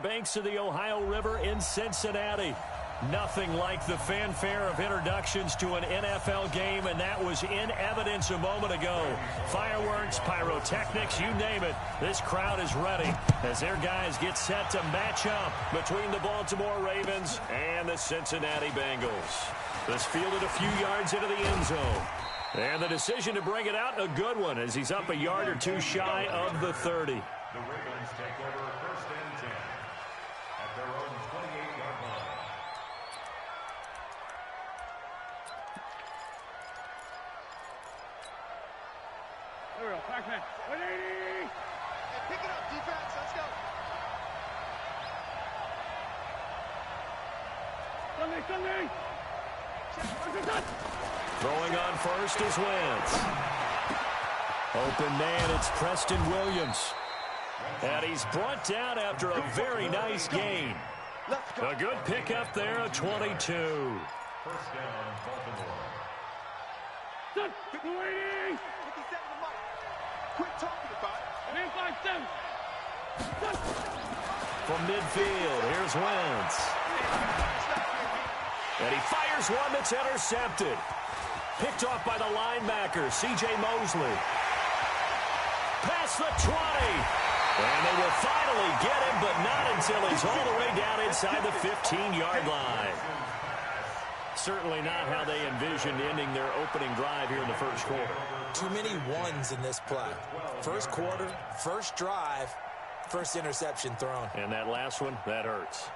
banks of the Ohio River in Cincinnati. Nothing like the fanfare of introductions to an NFL game, and that was in evidence a moment ago. Fireworks, pyrotechnics, you name it. This crowd is ready as their guys get set to match up between the Baltimore Ravens and the Cincinnati Bengals. This fielded a few yards into the end zone. And the decision to bring it out, a good one, as he's up a yard or two shy of the 30. The Ravens take over 1st and 10 at their own 28-yard line. There we go. Back man. 180. Hey, pick it up, defense. Let's go. Sunday. Throwing on first is Wentz. Open man, it's Preston Williams. And he's brought down after a very nice gain. A good pickup there, a 22. 1st down, Baltimore. 280. Quit talking about it. 5-7. From midfield, here's Wentz. And he fires one that's intercepted. Picked off by the linebacker, C.J. Mosley. Past the 20. And they will finally get him, but not until he's all the way down inside the 15-yard line. Certainly not how they envisioned ending their opening drive here in the first quarter. Too many ones in this play. First quarter, first drive, first interception thrown. And that last one, that hurts.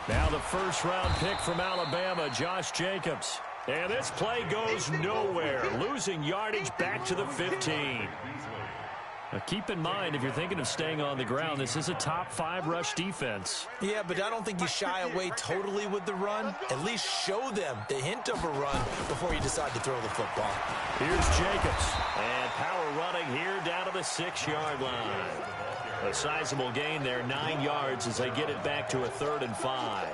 Now the first-round pick from Alabama, Josh Jacobs. And this play goes nowhere, losing yardage back to the 15. Now keep in mind, if you're thinking of staying on the ground, this is a top-5 rush defense. Yeah, but I don't think you shy away totally with the run. At least show them the hint of a run before you decide to throw the football. Here's Jacobs. And power running here down to the 6-yard line. A sizable gain there, 9 yards as they get it back to a 3rd and 5.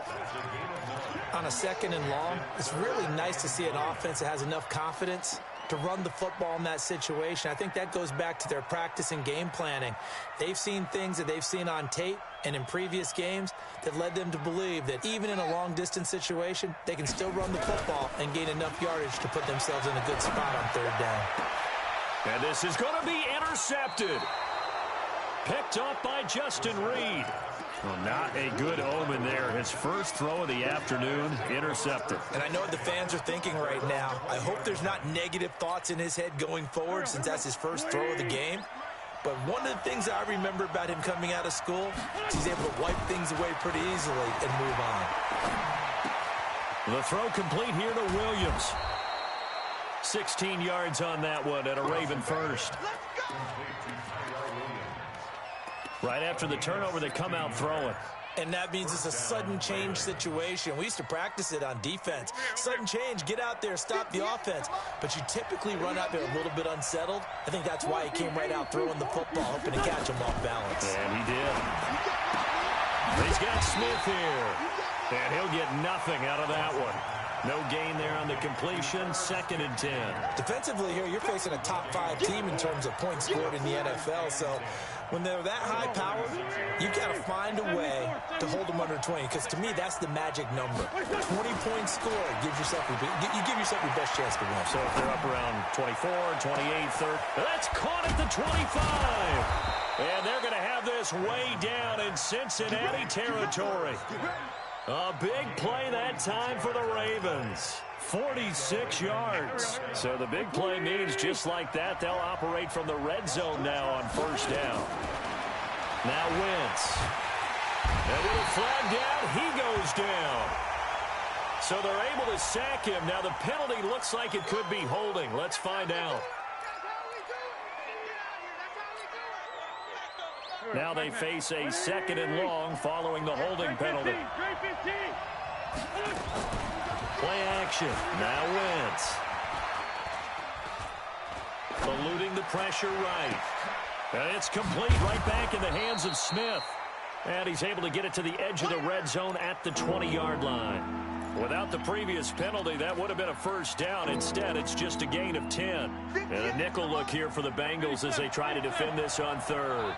On a 2nd and long, it's really nice to see an offense that has enough confidence to run the football in that situation. I think that goes back to their practice and game planning. They've seen things that they've seen on tape and in previous games that led them to believe that even in a long-distance situation, they can still run the football and gain enough yardage to put themselves in a good spot on 3rd down. And this is going to be intercepted. Picked up by Justin Reed. Well, not a good omen there. His first throw of the afternoon, intercepted. And I know what the fans are thinking right now. I hope there's not negative thoughts in his head going forward since that's his first throw of the game. But one of the things I remember about him coming out of school is he's able to wipe things away pretty easily and move on. The throw complete here to Williams. 16 yards on that one and a Raven first. Right after the turnover, they come out throwing. And that means it's a sudden change situation. We used to practice it on defense. Sudden change, get out there, stop the offense. But you typically run out there a little bit unsettled. I think that's why he came right out throwing the football, hoping to catch him off balance. And he did. He's got Smith here. And he'll get nothing out of that one. No gain there on the completion, 2nd and 10. Defensively here, you're facing a top-5 team in terms of points scored in the NFL. So when they're that high-powered, you got to find a way to hold them under 20. Because to me, that's the magic number. 20 points scored gives yourself you give yourself your best chance to win. So if they're up around 24, 28, 30, that's caught at the 25. And they're going to have this way down in Cincinnati territory. A big play that time for the Ravens. 46 yards. So the big play means just like that, they'll operate from the red zone now on 1st down. Now Wentz. And with a flag down, he goes down. So they're able to sack him. Now the penalty looks like it could be holding. Let's find out. Now they face a 2nd and long following the holding penalty. Play action. Now Wentz. Eluding the pressure right. And it's complete right back in the hands of Smith. And he's able to get it to the edge of the red zone at the 20-yard line. Without the previous penalty, that would have been a first down. Instead, it's just a gain of 10. And a nickel look here for the Bengals as they try to defend this on third.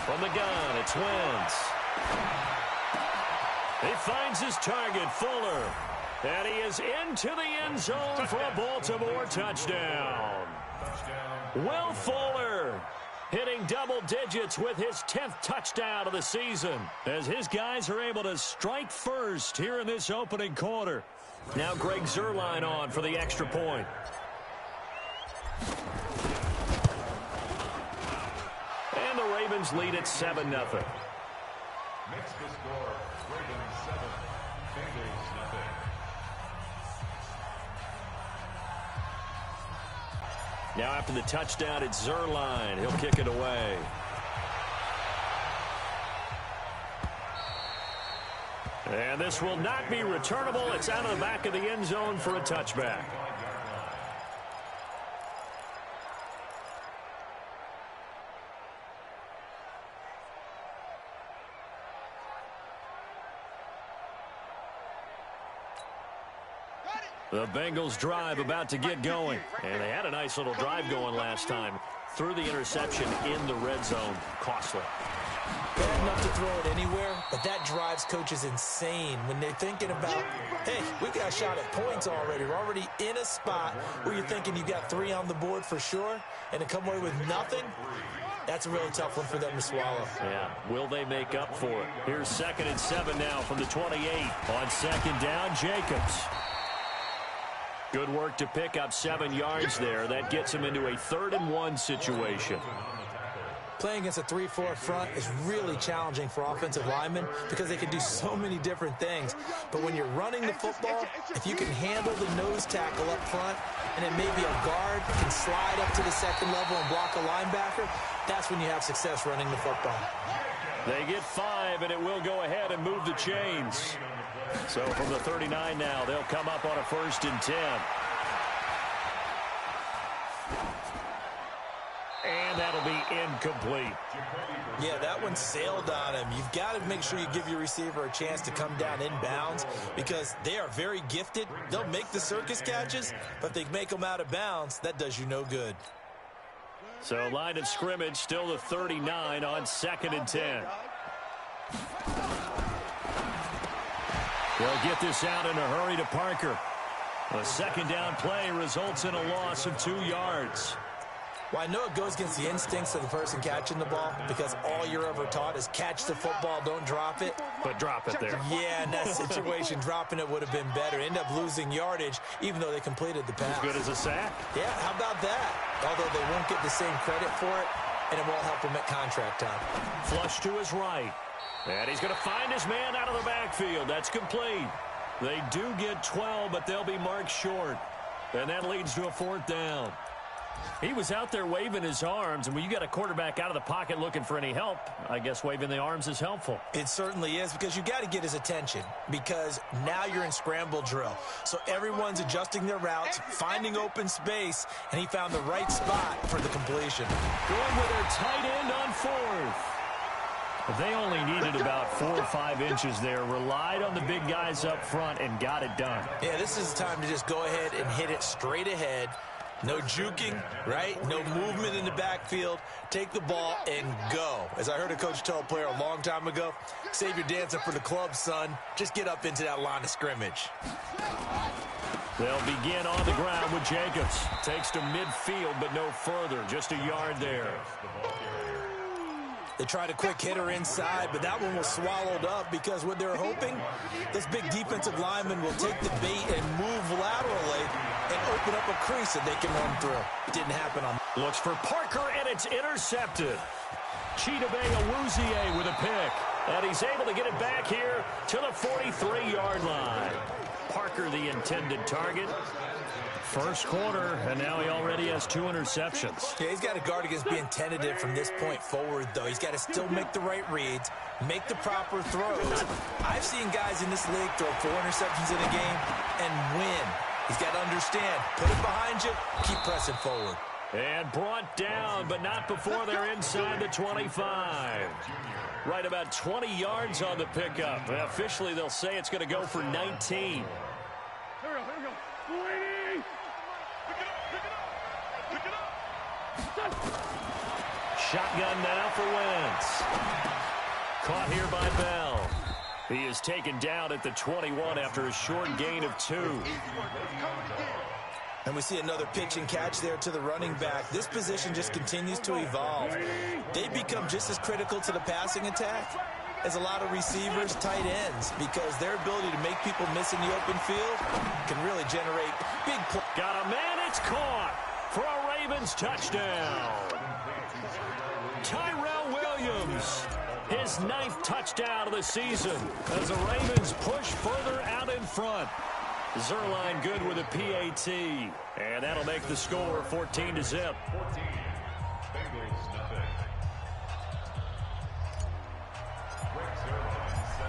From the gun, it's Wentz. He finds his target, Fuller. And he is into the end zone for a Baltimore touchdown. Will Fuller hitting double digits with his 10th touchdown of the season as his guys are able to strike first here in this opening quarter. Now Greg Zuerlein on for the extra point. And the Ravens lead at 7-0. Makes the score Ravens 7, Bengals nothing. Now after the touchdown, it's Zuerlein. He'll kick it away. And this will not be returnable. It's out of the back of the end zone for a touchback. The Bengals drive about to get going. And they had a nice little drive going last time. Threw the interception in the red zone. Costly. Bad enough to throw it anywhere, but that drives coaches insane when they're thinking about, hey, we got a shot at points already. We're already in a spot where you're thinking you got 3 on the board for sure, and to come away with nothing, that's a really tough one for them to swallow. Yeah, will they make up for it? Here's 2nd and 7 now from the 28. On 2nd down, Jacobs. Good work to pick up 7 yards there. That gets him into a 3rd and 1 situation. Playing against a 3-4 front is really challenging for offensive linemen because they can do so many different things. But when you're running the football, if you can handle the nose tackle up front, and it may be a guard that can slide up to the 2nd level and block a linebacker, that's when you have success running the football. They get 5, and it will go ahead and move the chains. So from the 39 now, they'll come up on a 1st and 10. And that'll be incomplete. Yeah, that one sailed on him. You've got to make sure you give your receiver a chance to come down inbounds because they are very gifted. They'll make the circus catches, but if they make them out of bounds, that does you no good. So line of scrimmage, still the 39 on 2nd and 10. They'll get this out in a hurry to Parker. A 2nd down play results in a loss of 2 yards. Well, I know it goes against the instincts of the person catching the ball because all you're ever taught is catch the football, don't drop it. But drop it there. Yeah, in that situation, dropping it would have been better. End up losing yardage, even though they completed the pass. As good as a sack. Yeah, how about that? Although they won't get the same credit for it, and it won't help them at contract time. Flush to his right. And he's going to find his man out of the backfield. That's complete. They do get 12, but they'll be marked short. And that leads to a 4th down. He was out there waving his arms, and when you got a quarterback out of the pocket looking for any help, I guess waving the arms is helpful. It certainly is because you got to get his attention because now you're in scramble drill. So everyone's adjusting their routes, finding open space, and he found the right spot for the completion. Going with their tight end on 4th. They only needed about 4 or 5 inches there, relied on the big guys up front, and got it done. Yeah, this is the time to just go ahead and hit it straight ahead. No juking, right? No movement in the backfield. Take the ball and go. As I heard a coach tell a player a long time ago, save your dancing for the club, son. Just get up into that line of scrimmage. They'll begin on the ground with Jacobs. Takes to midfield, but no further. Just a yard there. They tried a quick hitter inside, but that one was swallowed up because what they're hoping, this big defensive lineman will take the bait and move laterally and open up a crease that they can run through. Didn't happen on. Looks for Parker, and it's intercepted. Chidobe Awuzie with a pick. And he's able to get it back here to the 43-yard line. Parker, the intended target. First quarter, and now he already has 2 interceptions. Yeah, he's got to guard against being tentative from this point forward, though. He's got to still make the right reads, make the proper throws. I've seen guys in this league throw 4 interceptions in a game and win. He's got to understand, put it behind you, keep pressing forward. And brought down, but not before they're inside the 25. Right about 20 yards on the pickup. Officially, they'll say it's going to go for 19. Here we go. 280. Pick it up. Shotgun now for Wentz. Caught here by Bell. He is taken down at the 21 after a short gain of 2. And we see another pitch and catch there to the running back. This position just continues to evolve. They become just as critical to the passing attack as a lot of receivers, tight ends, because their ability to make people miss in the open field can really generate big plays. Got a man, it's caught for a Ravens touchdown. Tyrell Williams, his 9th touchdown of the season as the Ravens push further out in front. Zerline good with a PAT, and that'll make the score 14-0. 14. Bengals nothing.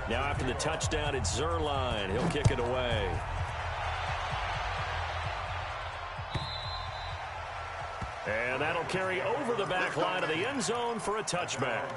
Now after the touchdown, it's Zerline. He'll kick it away. And that'll carry over the back line of the end zone for a touchback.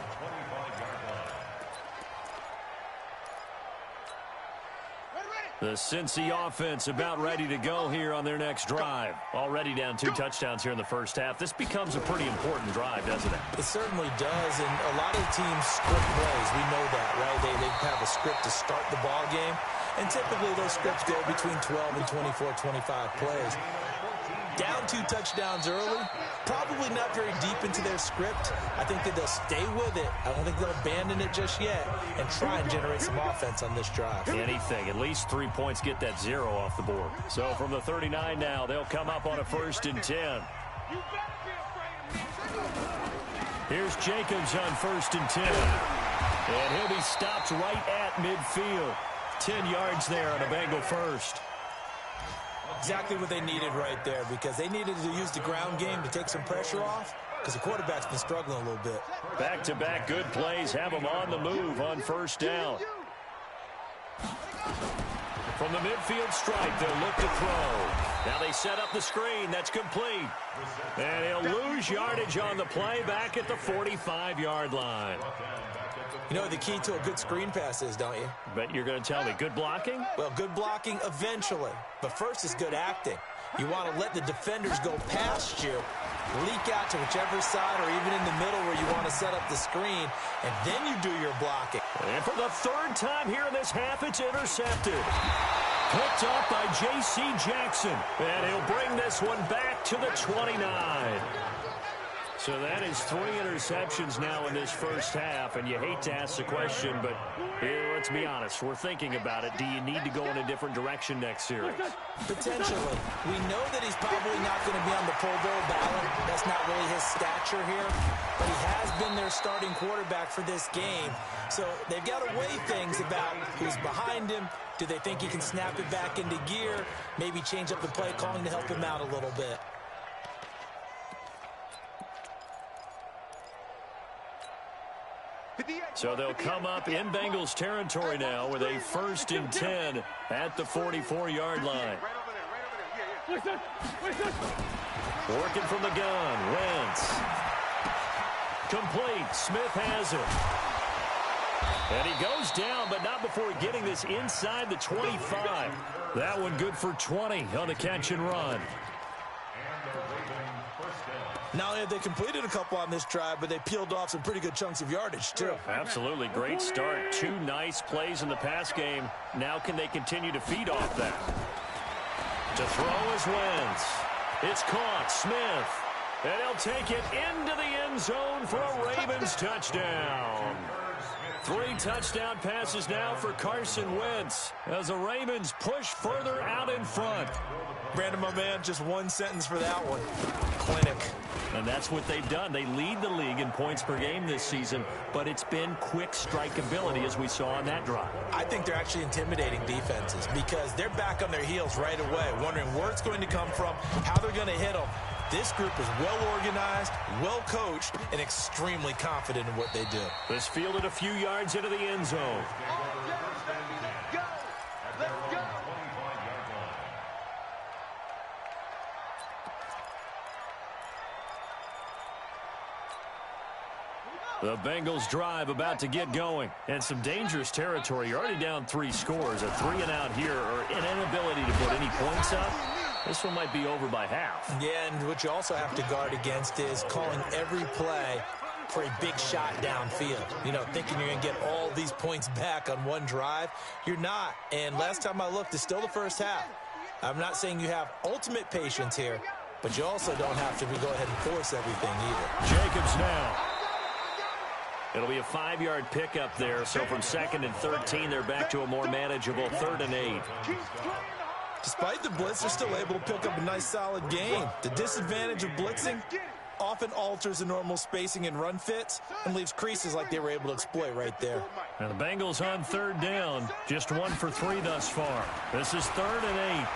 The Cincy offense about ready to go here on their next drive. Already down 2 touchdowns here in the first half. This becomes a pretty important drive, doesn't it? It certainly does, and a lot of teams script plays. We know that, right? They have a script to start the ball game, and typically those scripts go between 12 and 24, 25 plays. Down 2 touchdowns early, probably not very deep into their script. I think that they'll stay with it. I don't think they'll abandon it just yet and try and generate some offense on this drive. Anything, at least 3 points, get that 0 off the board. So from the 39 now, they'll come up on a 1st and 10. Here's Jacobs on 1st and 10. And he'll be stopped right at midfield. 10 yards there on a Bengal first. Exactly what they needed right there, because they needed to use the ground game to take some pressure off, because the quarterback's been struggling a little bit. Back-to-back good plays have them on the move on 1st down. From the midfield stripe, they'll look to throw. Now they set up the screen. That's complete. And he'll lose yardage on the play back at the 45-yard line. You know what the key to a good screen pass is, don't you? Bet you're going to tell me good blocking? Well, good blocking eventually. But first is good acting. You want to let the defenders go past you, leak out to whichever side or even in the middle where you want to set up the screen, and then you do your blocking. And for the 3rd time here in this half, it's intercepted. Picked up by J.C. Jackson. And he'll bring this one back to the 29. So that is 3 interceptions now in this first half, and you hate to ask the question, but let's be honest, we're thinking about it. Do you need to go in a different direction next series? Potentially. We know that he's probably not going to be on the Pro Bowl ballot. That's not really his stature here, but he has been their starting quarterback for this game. So they've got to weigh things about who's behind him. Do they think he can snap it back into gear? Maybe change up the play calling to help him out a little bit. So they'll come up in Bengals territory now with a 1st and 10 at the 44-yard line. Working from the gun, Wentz. Complete, Smith has it. And he goes down, but not before getting this inside the 25. That one good for 20 on the catch and run. Not only have they completed a couple on this drive, but they peeled off some pretty good chunks of yardage, too. Absolutely. Great start. 2 nice plays in the pass game. Now can they continue to feed off that? To throw is Wentz. It's caught. Smith. And he'll take it into the end zone for a Ravens touchdown. 3 touchdown passes now for Carson Wentz as the Ravens push further out in front. Brandon, my man, just one sentence for that one. Clinic. And that's what they've done. They lead the league in points per game this season, but it's been quick strike ability as we saw on that drive. I think they're actually intimidating defenses because they're back on their heels right away, wondering where it's going to come from, how they're going to hit them. This group is well organized, well coached, and extremely confident in what they do. This fielded a few yards into the end zone. The Bengals drive about to get going. And some dangerous territory. You're already down 3 scores. A 3 and out here, or an inability to put any points up. This one might be over by half. Yeah, and what you also have to guard against is calling every play for a big shot downfield. You know, thinking you're going to get all these points back on one drive. You're not. And last time I looked, it's still the first half. I'm not saying you have ultimate patience here, but you also don't have to go ahead and force everything either. Jacobs now. It'll be a 5-yard pickup there. So from 2nd and 13, they're back to a more manageable 3rd and 8. Despite the blitz, they're still able to pick up a nice, solid gain. The disadvantage of blitzing often alters the normal spacing and run fits and leaves creases like they were able to exploit right there. And the Bengals on 3rd down. Just 1 for 3 thus far. This is 3rd and 8.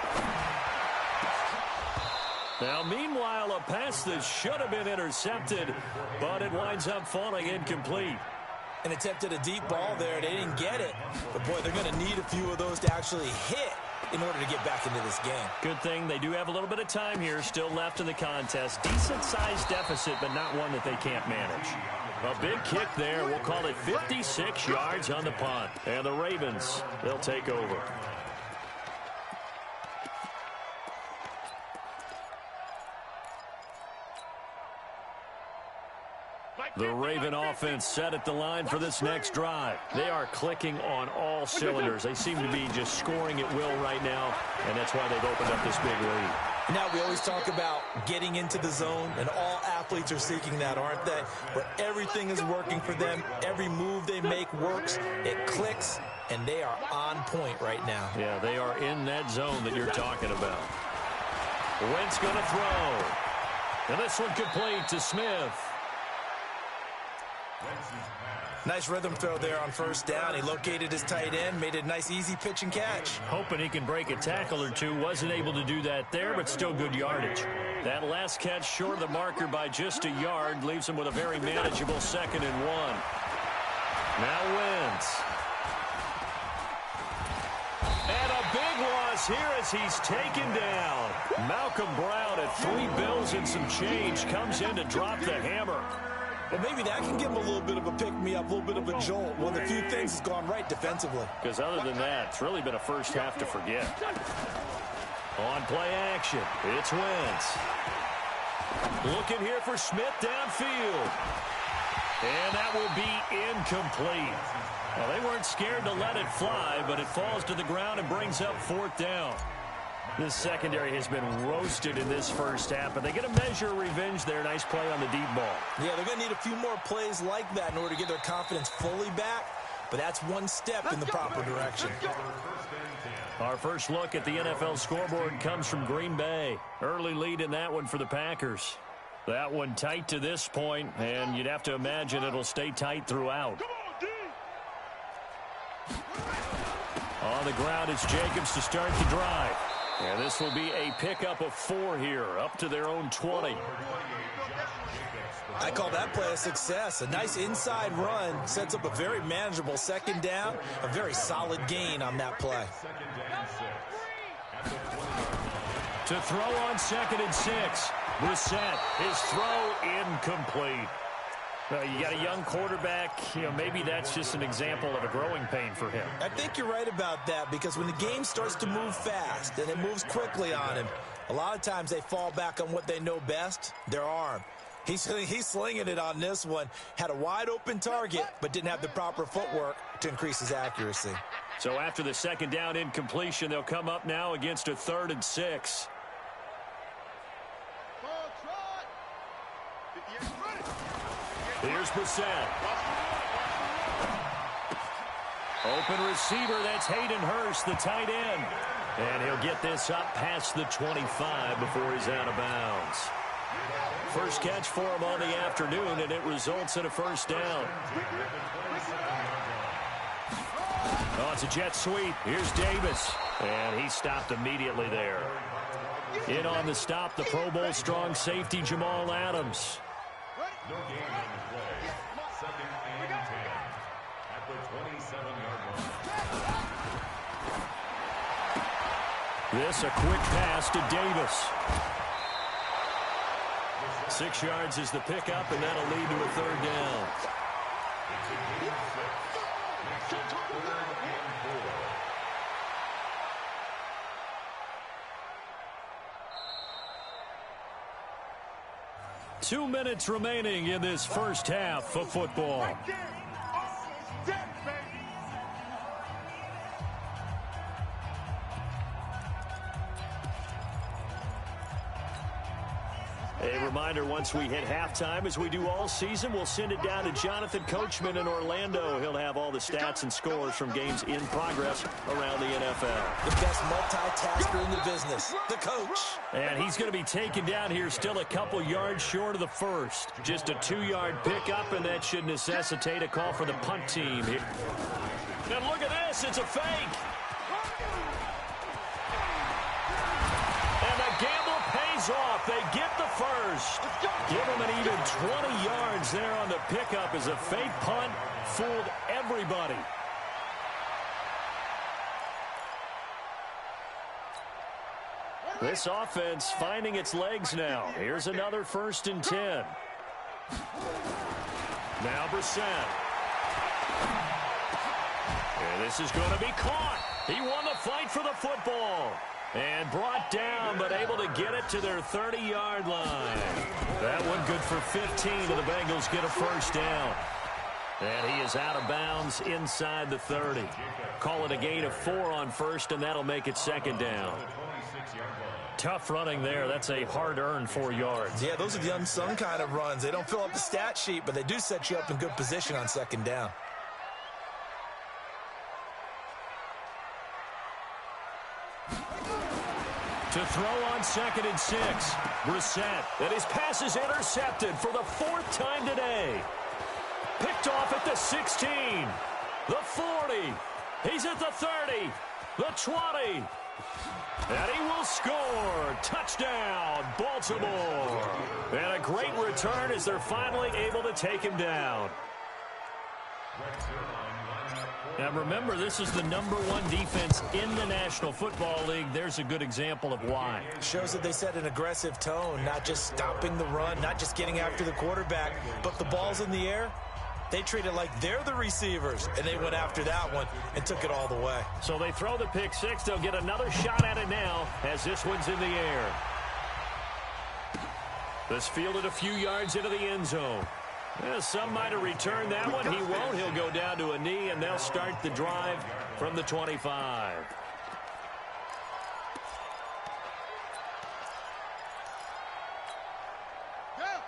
Now, meanwhile, a pass that should have been intercepted, but it winds up falling incomplete. And attempted a deep ball there. They didn't get it. But, boy, they're going to need a few of those to actually hit in order to get back into this game. Good thing they do have a little bit of time here still left in the contest. Decent-sized deficit, but not one that they can't manage. A big kick there. We'll call it 56 yards on the punt. And the Ravens, they'll take over. The Raven offense set at the line for this next drive. They are clicking on all cylinders. They seem to be just scoring at will right now, and that's why they've opened up this big lead. Now, we always talk about getting into the zone, and all athletes are seeking that, aren't they? Where everything is working for them. Every move they make works. It clicks, and they are on point right now. Yeah, they are in that zone that you're talking about. Wentz going to throw. And this one complete to Smith. Nice rhythm throw there on 1st down. He located his tight end, made a nice easy pitch and catch. Hoping he can break a tackle or two. Wasn't able to do that there, but still good yardage. That last catch short of the marker by just a yard leaves him with a very manageable 2nd and 1. Now Wentz. And a big loss here as he's taken down. Malcolm Brown at 3 bills and some change comes in to drop the hammer. Well, maybe that can give him a little bit of a pick-me-up, a little bit of a jolt. One of the few things has gone right defensively. Because other than that, it's really been a first half to forget. On play action, it's Wentz. Looking here for Smith downfield. And that will be incomplete. Well, they weren't scared to let it fly, but it falls to the ground and brings up 4th down. This secondary has been roasted in this first half, but they get a measure of revenge there. Nice play on the deep ball. Yeah, they're going to need a few more plays like that in order to get their confidence fully back, but that's one step in the proper direction. Our first look at the NFL scoreboard comes from Green Bay. Early lead in that one for the Packers. That one tight to this point, and you'd have to imagine it'll stay tight throughout. On the ground, it's Jacobs to start the drive. And this will be a pickup of 4 here, up to their own 20. I call that play a success. A nice inside run sets up a very manageable 2nd down, a very solid gain on that play. To throw on 2nd and 6. Brissett, his throw incomplete. You got a young quarterback, maybe that's just an example of a growing pain for him. I think you're right about that, because when the game starts to move fast and it moves quickly on him, a lot of times they fall back on what they know best, their arm. He's slinging it on this one. Had a wide open target, but didn't have the proper footwork to increase his accuracy. So after the 2nd down incompletion, they'll come up now against a 3rd and 6. Here's Brissett. Open receiver, that's Hayden Hurst, the tight end. And he'll get this up past the 25 before he's out of bounds. First catch for him on the afternoon, and it results in a 1st down. Oh, it's a jet sweep. Here's Davis. And he stopped immediately there. In on the stop, the Pro Bowl strong safety, Jamal Adams. No game on the play. 2nd and 10 at the 27-yard line. This a quick pass to Davis. 6 yards is the pickup, and that'll lead to a 3rd down. Two minutes remaining in this first half of football. A reminder, once we hit halftime, as we do all season, we'll send it down to Jonathan Coachman in Orlando. He'll have all the stats and scores from games in progress around the NFL. The best multitasker in the business, the coach. And he's going to be taken down here still a couple yards short of the first. Just a 2-yard pickup, and that should necessitate a call for the punt team here. And look at this, it's a fake. And the gamble pays off. They get the first. Give them an even 20 yards there on the pickup as a fake punt fooled everybody. This offense finding its legs now. Here's another 1st and 10. Now Brissett. And this is going to be caught. He won the fight for the football. And brought down, but able to get it to their 30-yard line. That one good for 15, and the Bengals get a first down. And he is out of bounds inside the 30. Call it a gain of 4 on first, and that'll make it 2nd down. Tough running there. That's a hard-earned 4 yards. Yeah, those are the unsung kind of runs. They don't fill up the stat sheet, but they do set you up in good position on 2nd down. To throw on 2nd and 6. Brissett. And his pass is intercepted for the 4th time today. Picked off at the 16. The 40. He's at the 30. The 20. And he will score. Touchdown, Baltimore. And a great return as they're finally able to take him down. Now remember, this is the #1 defense in the National Football League. There's a good example of why. Shows that they set an aggressive tone, not just stopping the run, not just getting after the quarterback, but the ball's in the air. They treat it like they're the receivers, and they went after that one and took it all the way. So they throw the pick 6. They'll get another shot at it now as this one's in the air. This fielded a few yards into the end zone. Some might have returned that one. He won't. He'll go down to a knee, and they'll start the drive from the 25.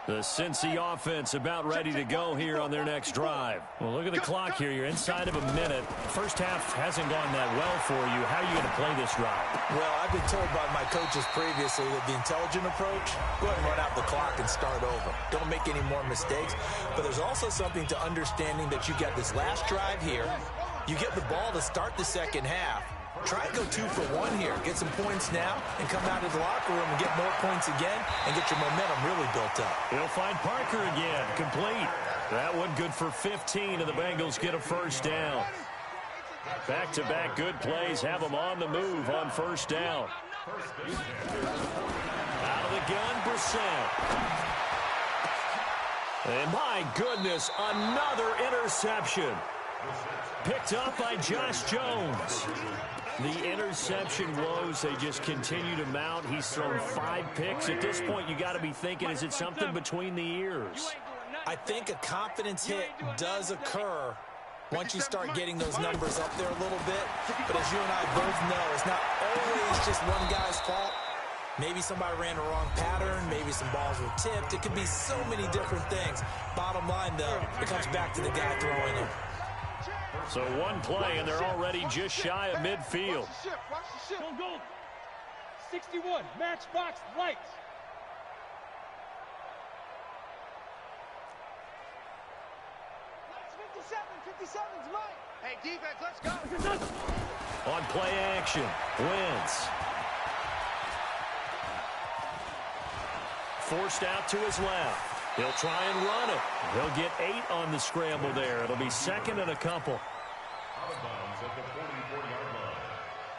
The Cincy offense about ready to go here on their next drive. Well, look at the clock here. You're inside of a minute. First half hasn't gone that well for you. How are you going to play this drive? Well, I've been told by my coaches previously that the intelligent approach, go ahead and run out the clock and start over. Don't make any more mistakes. But there's also something to understanding that you get this last drive here. You get the ball to start the 2nd half. Try and go 2 for 1 here. Get some points now and come out of the locker room and get more points again and get your momentum really built up. He'll find Parker again. Complete. That one good for 15, and the Bengals get a first down. Back-to-back good plays have them on the move on first down. Out of the gun, Brissett. And my goodness, another interception. Picked up by Josh Jones. The interception woes, they just continue to mount. He's thrown 5 picks. At this point, you got to be thinking, is it something between the ears? I think a confidence hit does occur once you start getting those numbers up there a little bit. But as you and I both know, it's not always just one guy's fault. Maybe somebody ran the wrong pattern. Maybe some balls were tipped. It could be so many different things. Bottom line, though, it comes back to the guy throwing them. So one play, and they're already just shy of midfield. Don't go. 61, matchbox lights. That's 57's mine. Hey, defense, let's go. On play action, Wentz. Forced out to his left. He'll try and run it. He'll get 8 on the scramble there. It'll be 2nd and a couple. Out of bounds at the 40-yard line.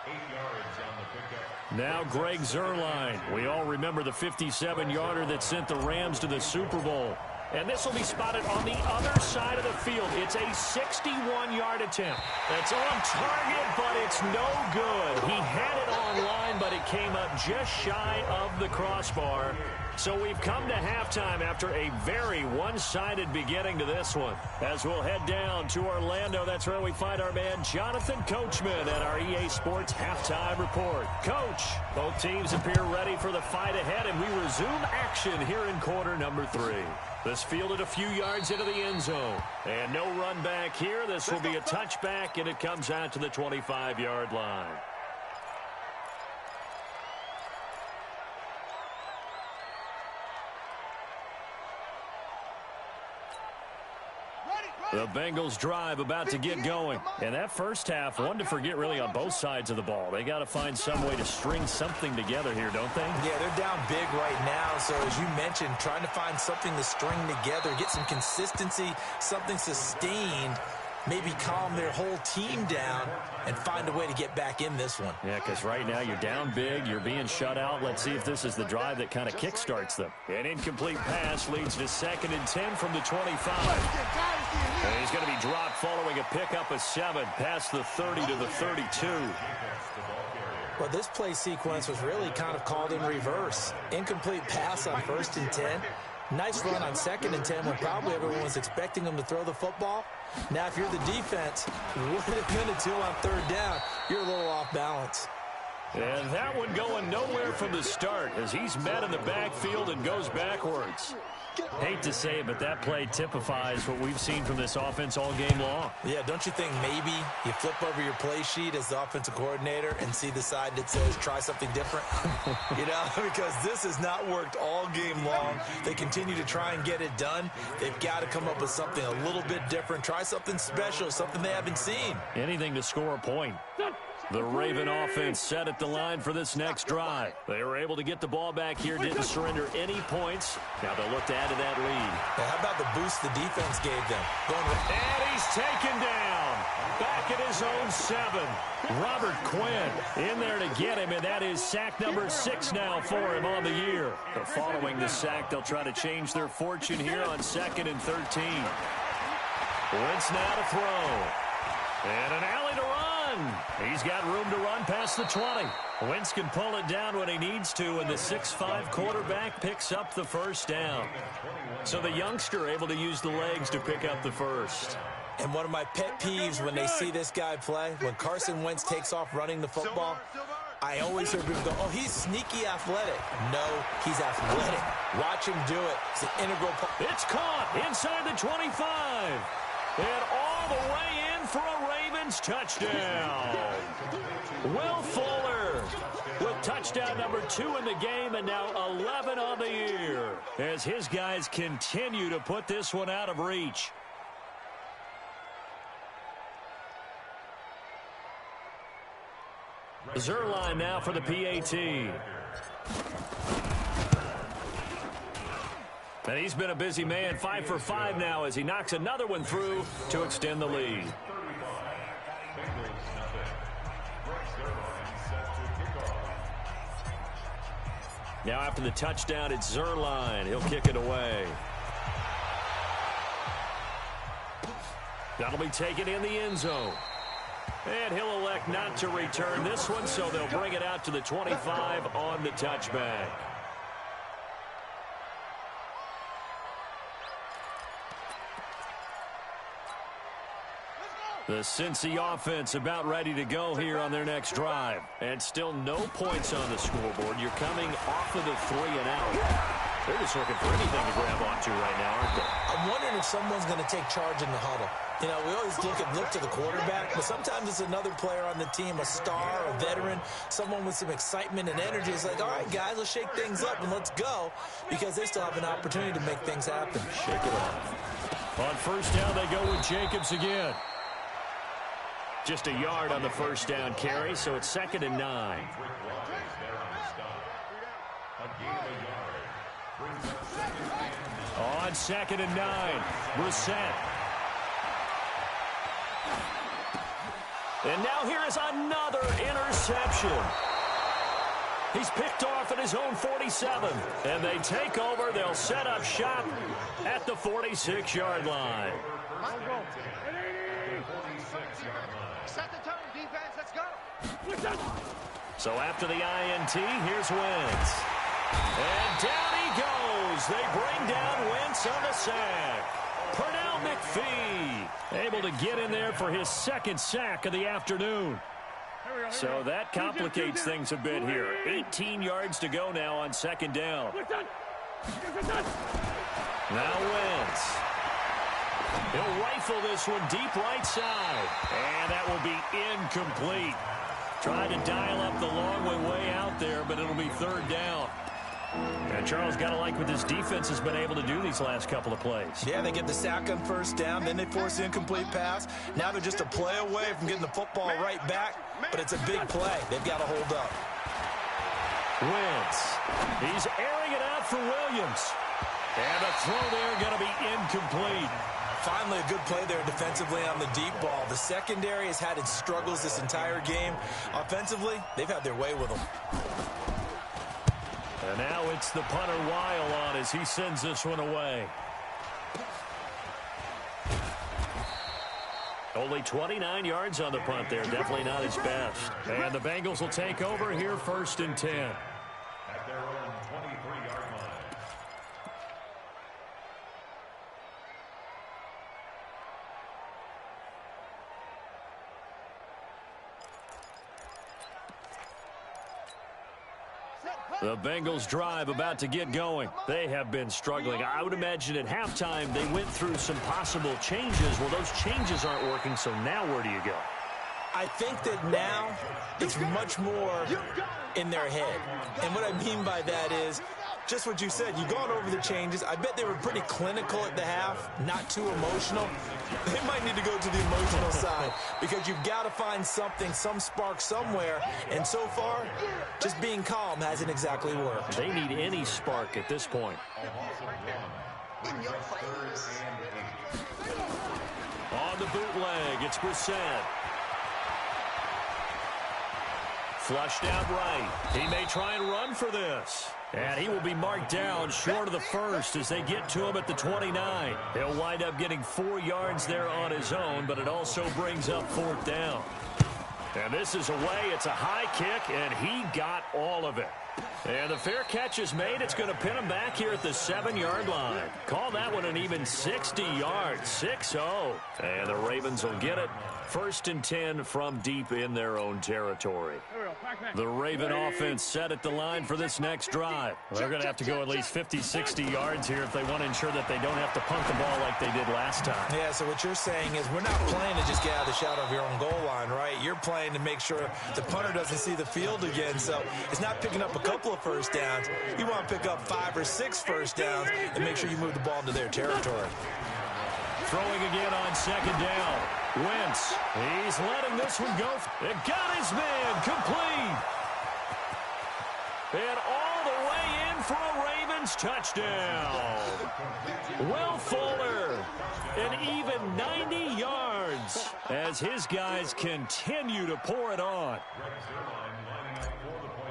8 yards on the pickup. Now Greg Zuerlein. We all remember the 57-yarder that sent the Rams to the Super Bowl. And this will be spotted on the other side of the field. It's a 61-yard attempt. That's on target, but it's no good. He had it on line, but it came up just shy of the crossbar. So we've come to halftime after a very one-sided beginning to this one. As we'll head down to Orlando, that's where we find our man Jonathan Coachman at our EA Sports Halftime Report. Coach, both teams appear ready for the fight ahead, and we resume action here in quarter number 3. This fielded a few yards into the end zone. And no run back here. This will be a touchback, and it comes out to the 25-yard line. The Bengals drive about to get going. And that first half, one to forget really on both sides of the ball. They got to find some way to string something together here, don't they? Yeah, they're down big right now. So as you mentioned, trying to find something to string together, get some consistency, something sustained, maybe calm their whole team down and find a way to get back in this one. Yeah, because right now you're down big, you're being shut out. Let's see if this is the drive that kind of kickstarts them. An incomplete pass leads to 2nd and 10 from the 25. And he's going to be dropped following a pickup of 7 past the 30 to the 32. Well, this play sequence was really kind of called in reverse. Incomplete pass on 1st and 10. Nice run on 2nd and 10 when probably everyone was expecting him to throw the football. Now, if you're the defense, 1 minute 2 on 3rd down, you're a little off balance. And that one going nowhere from the start as he's met in the backfield and goes backwards. Hate to say it, but that play typifies what we've seen from this offense all game long. Yeah, don't you think maybe you flip over your play sheet as the offensive coordinator and see the side that says try something different? You know, because this has not worked all game long. They continue to try and get it done. They've got to come up with something a little bit different. Try something special, something they haven't seen. Anything to score a point. The Raven offense set at the line for this next drive. They were able to get the ball back here, didn't surrender any points. Now they'll look to add to that lead. Now, how about the boost the defense gave them? And he's taken down. Back at his own 7. Robert Quinn in there to get him, and that is sack number 6 now for him on the year. But following the sack, they'll try to change their fortune here on 2nd and 13. Wentz now to throw. And an alley to run. He's got room to run past the 20. Wentz can pull it down when he needs to, and the 6'5" quarterback picks up the first down. So the youngster able to use the legs to pick up the first. And one of my pet peeves when they see this guy play, when Carson Wentz takes off running the football, I always hear people go, oh, he's sneaky athletic. No, he's athletic. Watch him do it. It's an integral part. It's caught inside the 25. And all the way in for a Ravens touchdown. Will Fuller with touchdown number 2 in the game, and now 11 on the year as his guys continue to put this one out of reach. Zerline now for the PAT. And he's been a busy man, 5 for 5 now as he knocks another one through to extend the lead. Now after the touchdown, it's Zerline. He'll kick it away. That'll be taken in the end zone. And he'll elect not to return this one, so they'll bring it out to the 25 on the touchback. The Cincy offense about ready to go here on their next drive. And still no points on the scoreboard. You're coming off of the 3 and out. They're just looking for anything to grab onto right now, aren't they? I'm wondering if someone's going to take charge in the huddle. You know, we always look to the quarterback, but sometimes it's another player on the team, a star, a veteran, someone with some excitement and energy. It's like, all right, guys, let's shake things up and let's go, because they still have an opportunity to make things happen. Shake it up. On first down, they go with Jacobs again. Just a yard on the first down carry, so it's 2nd and 9. On 2nd and 9, Brissett. And now here is another interception. He's picked off at his own 47. And they take over. They'll set up shop at the 46-yard line. Set the tone, defense. Let's go. So after the INT, here's Wentz. And down he goes. They bring down Wentz on the sack. Pernell McPhee able to get in there for his second sack of the afternoon. So that complicates things a bit here. 18 yards to go now on second down. Now Wentz. He'll rifle this one deep right side. And that will be incomplete. Trying to dial up the long way out there, but it'll be third down. And Charles, got to like what this defense has been able to do these last couple of plays. Yeah, they get the sack on first down, then they force the incomplete pass. Now they're just a play away from getting the football right back, but it's a big play. They've got to hold up. Wentz. He's airing it out for Williams. And the throw there going to be incomplete. Finally, a good play there defensively on the deep ball. The secondary has had its struggles this entire game. Offensively, they've had their way with them. And now it's the punter Weil on as he sends this one away. Only 29 yards on the punt there. Definitely not his best. And the Bengals will take over here first and 10. At their own 23-yard line. The Bengals drive about to get going. They have been struggling. I would imagine at halftime they went through some possible changes. Well, those changes aren't working, so now where do you go? I think that now it's much more in their head. And what I mean by that is just what you said. You've gone over the changes. I bet they were pretty clinical at the half, not too emotional. They might need to go to the emotional side because you've got to find something, some spark somewhere. And so far, just being calm hasn't exactly worked. They need any spark at this point. On the bootleg, it's Brissett. Flushed out right. He may try and run for this. And he will be marked down short of the first as they get to him at the 29. He'll wind up getting 4 yards there on his own, but it also brings up fourth down. And this is away. It's a high kick, and he got all of it. And the fair catch is made. It's going to pin him back here at the 7-yard line. Call that one an even 60 yards, 6-0. And the Ravens will get it. First and 10 from deep in their own territory. The Raven offense set at the line for this next drive. They're going to have to go at least 50, 60 yards here if they want to ensure that they don't have to punt the ball like they did last time. Yeah, so what you're saying is we're not playing to just get out of the shadow of your own goal line, right? You're playing to make sure the punter doesn't see the field again. So it's not picking up a couple of first downs. You want to pick up 5 or 6 first downs and make sure you move the ball into their territory. Throwing again on second down. Wentz, he's letting this one go. It got his man complete. And all the way in for a Ravens touchdown. Will Fuller, an even 90 yards as his guys continue to pour it on.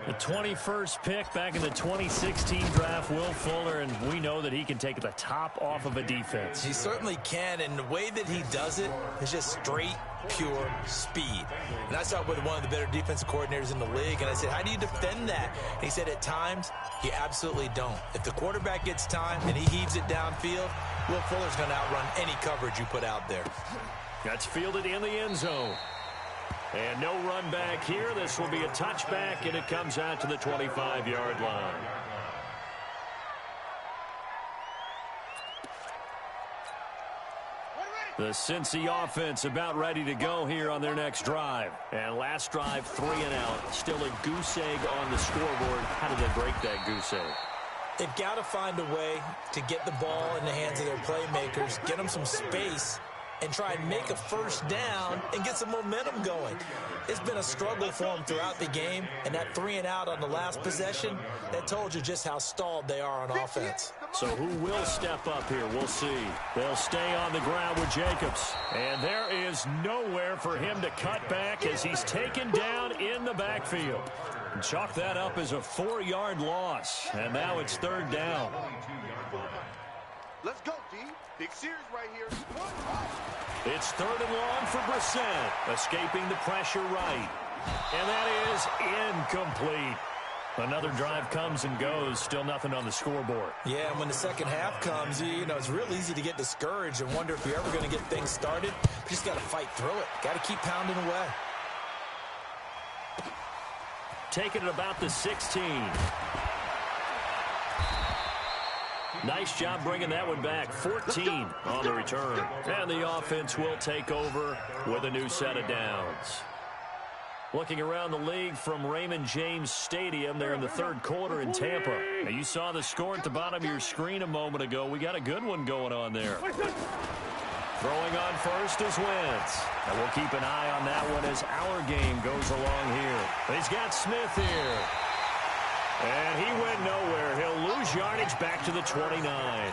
The 21st pick back in the 2016 draft, Will Fuller, and we know that he can take the top off of a defense. He certainly can, and the way that he does it is just straight, pure speed. And I saw it with one of the better defensive coordinators in the league, and I said, how do you defend that? And he said, at times, you absolutely don't. If the quarterback gets time and he heaves it downfield, Will Fuller's going to outrun any coverage you put out there. That's fielded in the end zone. And no run back here. This will be a touchback, and it comes out to the 25-yard line. The Cincy offense about ready to go here on their next drive. And last drive, 3 and out. Still a goose egg on the scoreboard. How did they break that goose egg? They've got to find a way to get the ball in the hands of their playmakers, get them some space, and try and make a first down and get some momentum going. It's been a struggle for them throughout the game, and that 3 and out on the last possession, that told you just how stalled they are on offense. So who will step up here? We'll see. They'll stay on the ground with Jacobs. And there is nowhere for him to cut back as he's taken down in the backfield. Chalk that up as a 4-yard loss. And now it's 3rd down. Let's go, D. Big series right here. It's 3rd and long for Brissett. Escaping the pressure right. And that is incomplete. Another drive comes and goes. Still nothing on the scoreboard. Yeah, and when the second half comes, it's real easy to get discouraged and wonder if you're ever going to get things started. You just got to fight through it. Got to keep pounding away. Taking it about the 16. Nice job bringing that one back. 14 on the return. And the offense will take over with a new set of downs. Looking around the league from Raymond James Stadium, they're in the 3rd quarter in Tampa. Now, you saw the score at the bottom of your screen a moment ago. We got a good one going on there. Throwing on first is Wentz. And we'll keep an eye on that one as our game goes along here. He's got Smith here. And he went nowhere. He'll lose yardage back to the 29.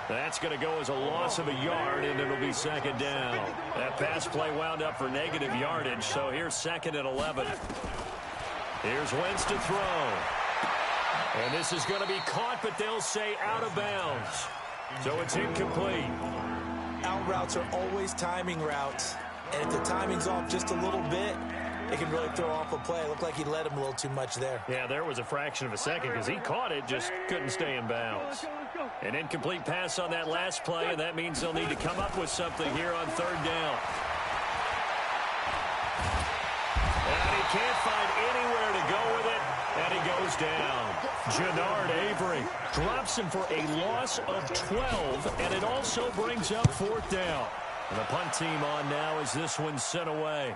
That's going to go as a loss of a yard, and it'll be 2nd down. That pass play wound up for negative yardage, so here's 2nd and 11. Here's Wentz to throw. And this is going to be caught, but they'll say out of bounds. So it's incomplete. Out routes are always timing routes, and if the timing's off just a little bit, it can really throw off a play. It looked like he led him a little too much there. Yeah, there was a fraction of a second because he caught it, just couldn't stay in bounds. An incomplete pass on that last play, and that means they'll need to come up with something here on 3rd down. And he can't find anywhere to go with it, and he goes down. Jannard Avery drops him for a loss of 12, and it also brings up 4th down. And the punt team on now as this one's sent away.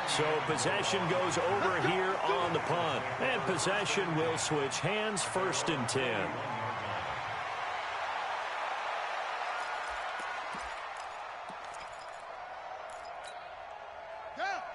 So possession goes over here on the punt. And possession will switch hands, 1st and 10.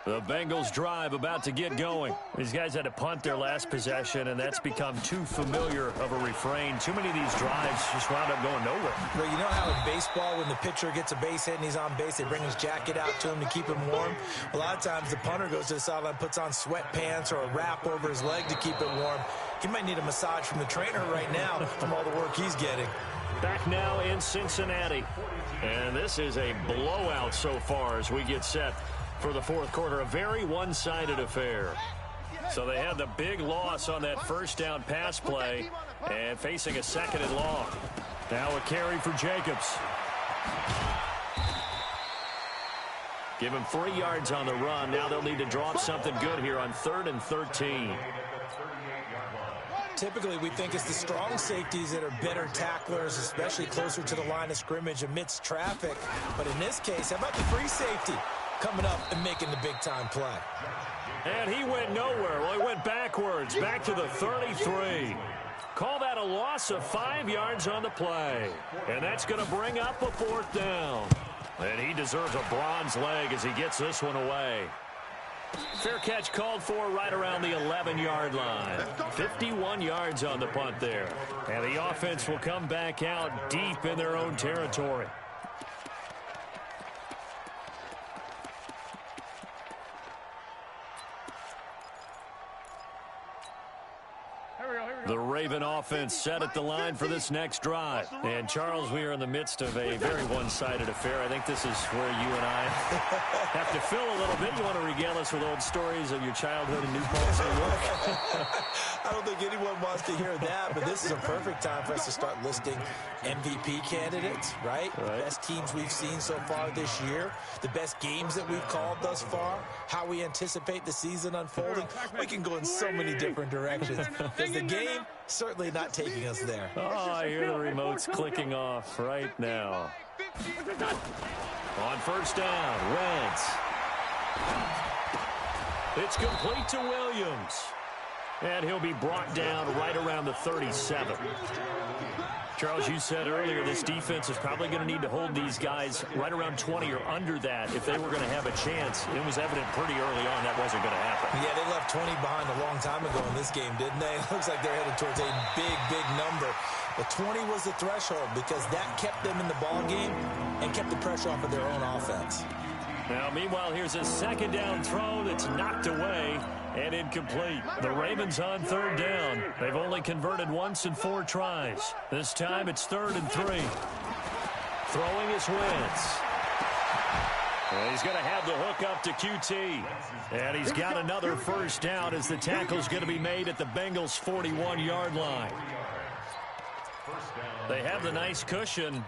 The Bengals drive about to get going. These guys had to punt their last possession, and that's become too familiar of a refrain. Too many of these drives just wound up going nowhere. Well, you know how in baseball, when the pitcher gets a base hit and he's on base, they bring his jacket out to him to keep him warm? A lot of times the punter goes to the sideline, puts on sweatpants or a wrap over his leg to keep it warm. He might need a massage from the trainer right now from all the work he's getting. Back now in Cincinnati. And this is a blowout so far as we get set for the 4th quarter. A very one-sided affair. So they had the big loss on that 1st down pass play and facing a 2nd and long. Now a carry for Jacobs. Give him 3 yards on the run. Now they'll need to draw up something good here on 3rd and 13. Typically, we think it's the strong safeties that are better tacklers, especially closer to the line of scrimmage amidst traffic. But in this case, how about the free safety coming up and making the big-time play? And he went nowhere. Well, he went backwards, back to the 33. Call that a loss of 5 yards on the play. And that's going to bring up a 4th down. And he deserves a bronze leg as he gets this one away. Fair catch called for right around the 11-yard line. 51 yards on the punt there. And the offense will come back out deep in their own territory. The Raven offense set at the line for this next drive. And, Charles, we are in the midst of a very one-sided affair. I think this is where you and I have to fill a little bit. You want to regale us with old stories of your childhood in New Paltz, New York? I don't think anyone wants to hear that, but this is a perfect time for us to start listing MVP candidates, right? Best teams we've seen so far this year, the best games that we've called thus far, how we anticipate the season unfolding. We can go in so many different directions. Because the game certainly not taking us there. Oh, I hear the remotes clicking off right now. On 1st down, Wentz. It's complete to Williams. And he'll be brought down right around the 37. Charles, you said earlier this defense is probably going to need to hold these guys right around 20 or under that if they were going to have a chance. It was evident pretty early on that wasn't going to happen. Yeah, they left 20 behind a long time ago in this game, didn't they? It looks like they're headed towards a big, big number. The 20 was the threshold because that kept them in the ball game and kept the pressure off of their own offense. Now, meanwhile, here's a second down throw that's knocked away and incomplete. The Ravens on third down. They've only converted once in 4 tries. This time it's 3rd and 3. Throwing is Wentz. And he's going to have the hook up to QT. And he's got another first down as the tackle's going to be made at the Bengals' 41-yard line. They have the nice cushion.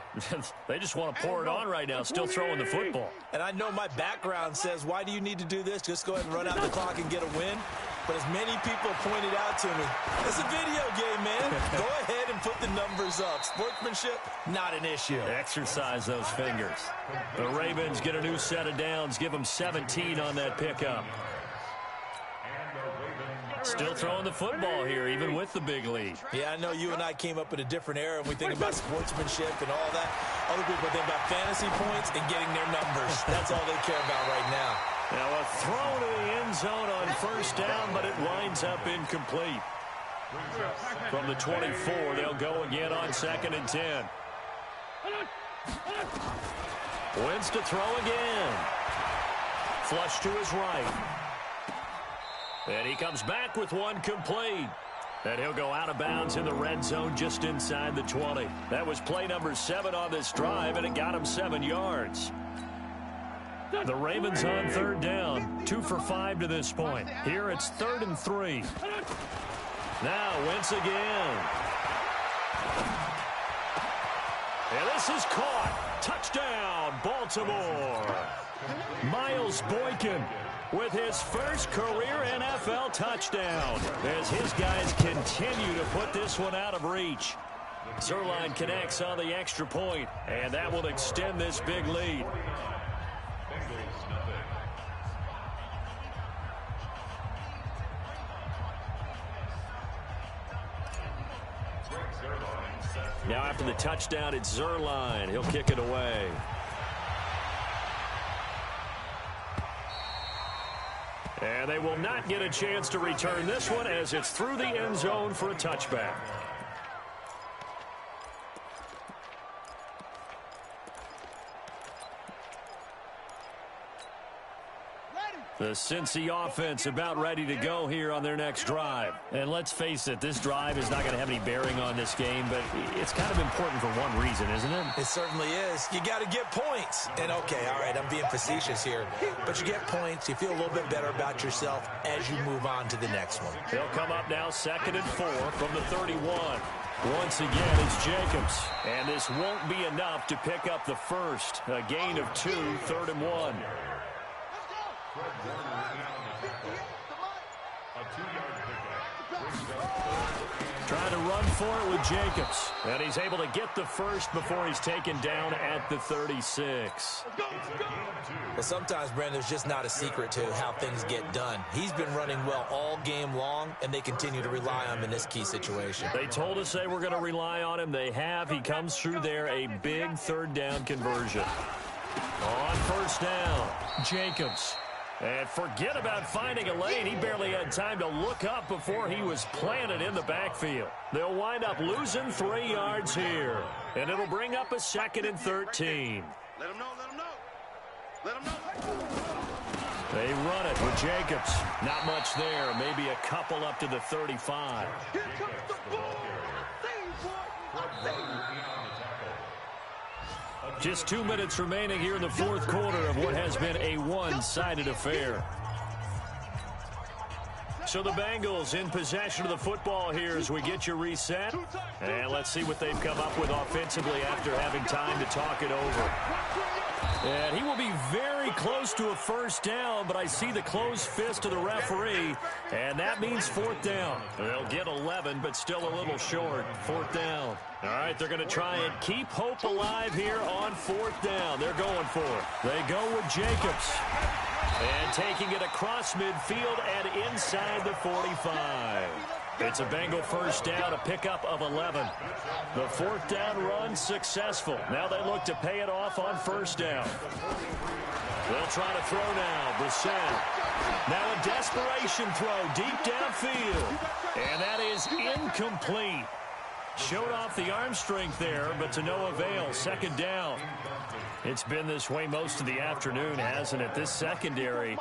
They just want to pour it on right now, still throwing the football. And I know my background says, why do you need to do this? Just go ahead and run out the clock and get a win. But as many people pointed out to me, it's a video game, man. Go ahead and put the numbers up. Sportsmanship, not an issue. Exercise those fingers. The Ravens get a new set of downs, give them 17 on that pickup. Still throwing the football here, even with the big lead. Yeah, I know you and I came up in a different era, and we think about sportsmanship and all that. Other people think about fantasy points and getting their numbers. That's all they care about right now. Now a throw to the end zone on first down, but it winds up incomplete. From the 24, they'll go again on 2nd and 10. Wentz to throw again. Flush to his right. And he comes back with one complete. And he'll go out of bounds in the red zone just inside the 20. That was play number 7 on this drive, and it got him 7 yards. The Ravens on third down, 2 for 5 to this point. Here it's 3rd and 3. Now Wentz again. And this is caught. Touchdown, Baltimore. Miles Boykin with his first career NFL touchdown as his guys continue to put this one out of reach. Zerline connects on the extra point, and that will extend this big lead. Now after the touchdown, it's Zerline. He'll kick it away. And they will not get a chance to return this one as it's through the end zone for a touchback. The Cincy offense about ready to go here on their next drive. And let's face it, this drive is not going to have any bearing on this game, but it's kind of important for one reason, isn't it? It certainly is. You got to get points. And okay, all right, I'm being facetious here, but you get points, you feel a little bit better about yourself as you move on to the next one. They'll come up now 2nd and 4 from the 31. Once again, it's Jacobs. And this won't be enough to pick up the first. A gain of 2, 3rd and 1. Trying to run for it with Jacobs. And he's able to get the first before he's taken down at the 36. Well, sometimes, Brandon, there's just not a secret to how things get done. He's been running well all game long, and they continue to rely on him in this key situation. They told us they were going to rely on him. They have. He comes through there, a big 3rd down conversion. On first down, Jacobs. And forget about finding a lane. He barely had time to look up before he was planted in the backfield. They'll wind up losing 3 yards here. And it'll bring up a 2nd and 13. Let him know, let him know. Let him know. They run it with Jacobs. Not much there. Maybe a couple up to the 35. Here comes the ball. Save, boy. Just 2 minutes remaining here in the 4th quarter of what has been a one-sided affair. So the Bengals in possession of the football here as we get you reset. And let's see what they've come up with offensively after having time to talk it over. And he will be very close to a first down, but I see the closed fist of the referee, and that means 4th down. They'll get 11, but still a little short. 4th down. All right, they're going to try and keep hope alive here on 4th down. They're going for it. They go with Jacobs. And taking it across midfield and inside the 45. It's a Bengal first down, a pickup of 11. The 4th down run successful. Now they look to pay it off on first down. They'll try to throw now. Brissett. Now a desperation throw deep downfield. And that is incomplete. Showed off the arm strength there, but to no avail. Second down. It's been this way most of the afternoon, hasn't it? This secondary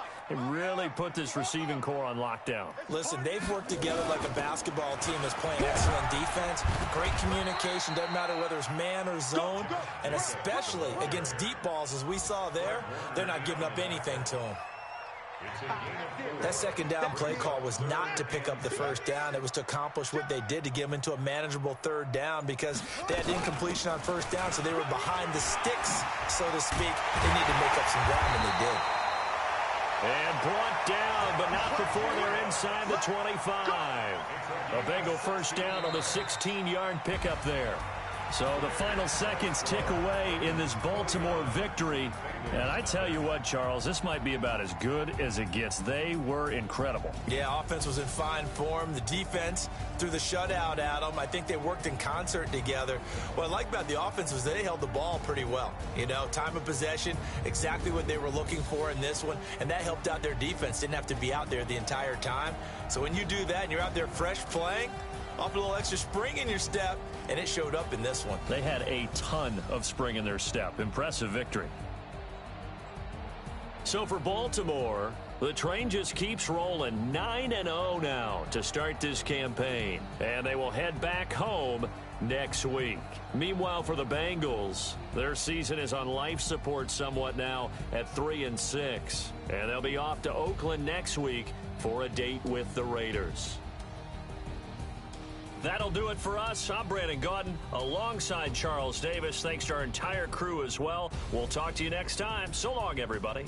really put this receiving core on lockdown. Listen, they've worked together like a basketball team that's playing excellent defense. Great communication, doesn't matter whether it's man or zone. And especially against deep balls, as we saw there, they're not giving up anything to them. That second down play call was not to pick up the first down. It was to accomplish what they did, to get them into a manageable third down, because they had incompletion on first down, so they were behind the sticks, so to speak. They needed to make up some ground, and they did. And brought down, but not before they're inside the 25. A Bengal first down on the 16-yard pickup there. So the final seconds tick away in this Baltimore victory. And I tell you what, Charles, this might be about as good as it gets. They were incredible. Yeah, offense was in fine form. The defense threw the shutout at them. I think they worked in concert together. What I like about the offense was they held the ball pretty well. You know, time of possession, exactly what they were looking for in this one. And that helped out their defense. Didn't have to be out there the entire time. So when you do that and you're out there fresh playing, off a little extra spring in your step, and it showed up in this one. They had a ton of spring in their step. Impressive victory. So for Baltimore, the train just keeps rolling. 9-0 now to start this campaign. And they will head back home next week. Meanwhile, for the Bengals, their season is on life support somewhat now at 3-6. And they'll be off to Oakland next week for a date with the Raiders. That'll do it for us. I'm Brandon Gaudin alongside Charles Davis. Thanks to our entire crew as well. We'll talk to you next time. So long, everybody.